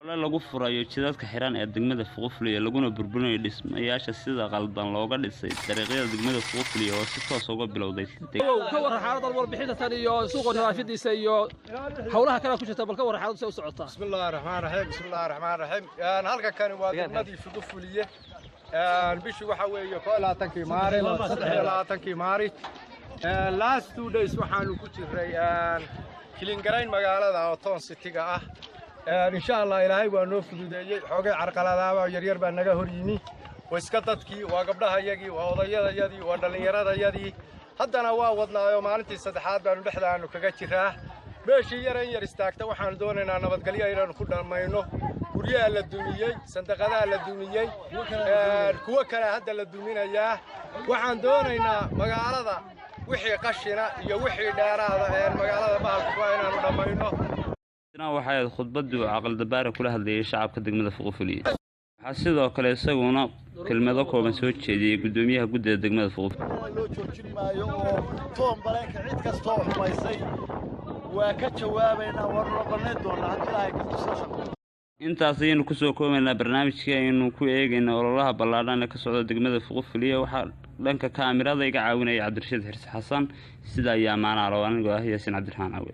Wala lagu furayo jidadka xiran ee degmada Fuqufliya laguna burburinayo dhismayaasha sida qaldan looga dhisay dariiqyada degmada Fuqufliya oo si toos uga bilowday ka war xaalada warbixinta tan iyo suuqa nadiifidiisa iyo hawlaha kale ku jirta balka war xaaladu soo socota bismillaahir rahmaanir rahiim halka kan waa degmadii Fuqufliya bishii waxa weeye 22 Maaris 23 Maaris last 2 days waxaanu ku jiray kilingarayn magaalada oo toon city-ga ah إن شاء الله إلهي ونوفد ذي حاجة عرقلة ذا ويرير بنجا هريني وإسكتتكي وقبلها يجي ووضيّة يدي ودليرة يدي حتى أنا وضنا يوم أنتي استدحات بنبحث عنه كجتشراه بشي يرين يستاكت وحن دوننا أنا بتقلي إيران كلنا ما ينو وريا للدنيا صندقنا للدنيا الكوة كلا هذا للدنيا ياه وحن دوننا مقالة وحي قشنا يوحي دارا المقالة بهالكوين أنا ما ينو waxay khudbadu aqal dabaara kula hadlayay shacabka degmada Fuqufliya waxa sidoo kale isaguna kelmado kooban soo jeediyay gudoomiyaha guddiga degmada Fuqufliya loo joojin maayo oo toon bareeka cid kasta oo xumaysay waa ka jawaabayna war noqonay doona hadii ay ka tusayso intaas ayaynu ku soo koobaynaa barnaamijkii aynu ku eegayna ololaha ballaadhan ee ka socda degmada Fuqufliya waxa dhanka kaamirada iga caawinaya Cabdirashiid Xirsi Xasan sida ay amaana loo aniga ah Yaasiin Cabdiraxmaan Awe